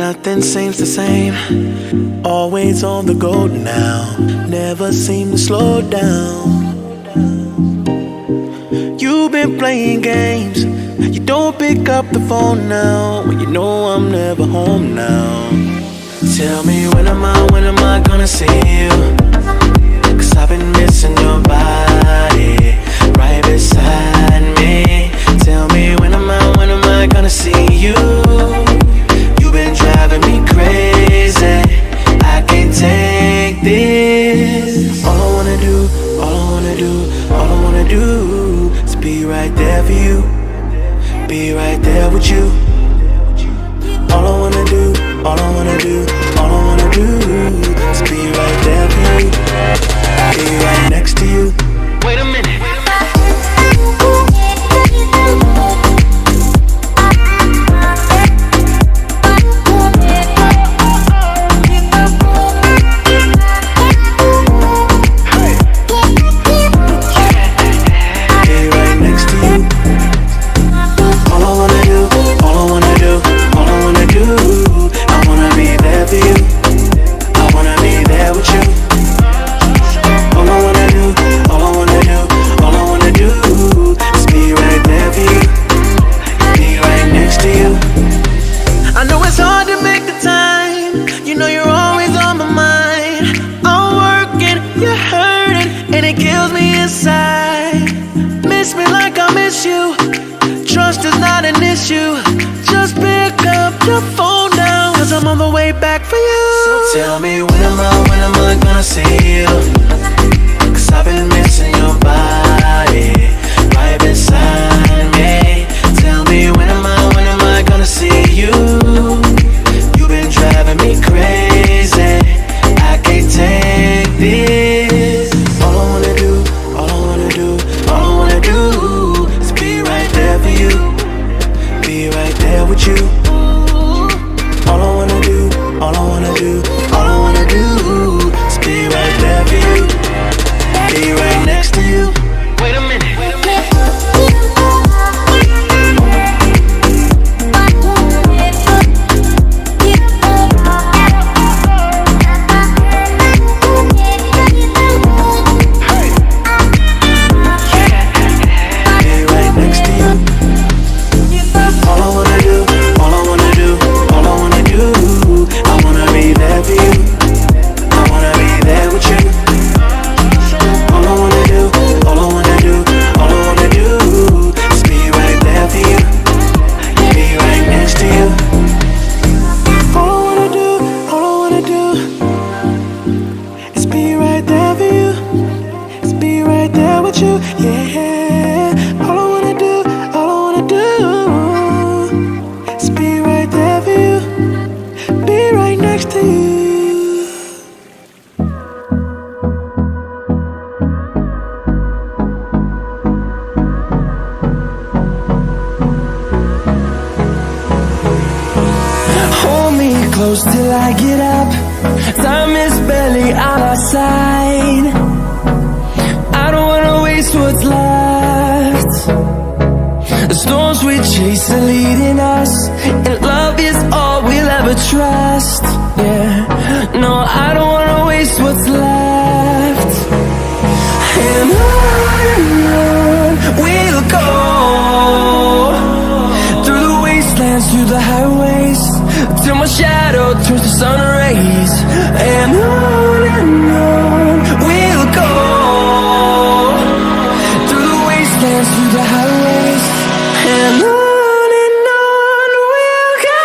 Nothing seems the same. Always on the go now. Never seem to slow down. You've been playing games. You don't pick up the phone now when you know I'm never home now. Tell me when am I gonna see you? 'Cause I've been missing your body right beside me. Tell me when am I gonna see you? You've been driving me crazy. I can't take this. All I wanna do is be right there for you. Be right there with you. All I wanna do is be right there for you. Be right next to you. Wait a minute. Trust is not an issue. Just pick up your phone now, 'cause I'm on the way back for you. So tell me when am I gonna see you? 'Cause I've been missing your body right beside me. Tell me when am I gonna see you? You've been driving me crazy. I can't take this. All I wanna do is be right there for you. Be right there with you. All I wanna do is be right there for you. Be right next to you. Wait a minute. Close till I get up. Time is barely on our side. I don't wanna waste what's left. The storms we chase are leading us, and love is all we'll ever trust. Yeah, no, I don't wanna waste what's left. And on we'll go, through the wastelands, through the highways, till my shadow turns to sun rays. And on we'll go, through the wastelands, through the highways. And on we'll go.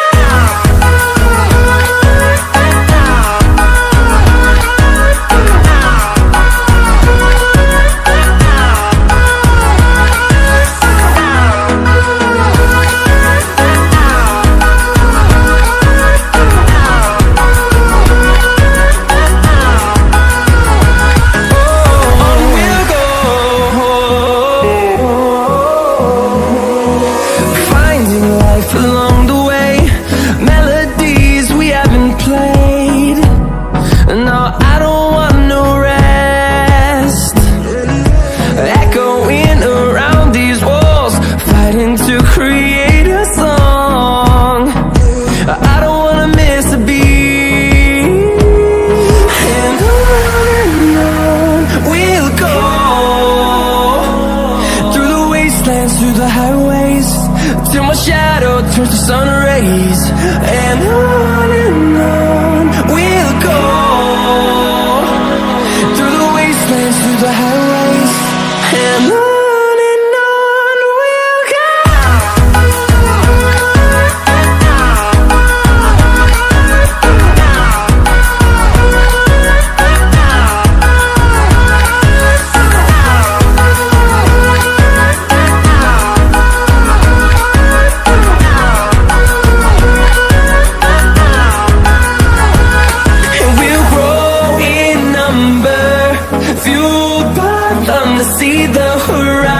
Our shadow turns to sun rays, and on we'll go, through the wastelands, through the highways, and on we'll go. Fueled by them to see the horizon.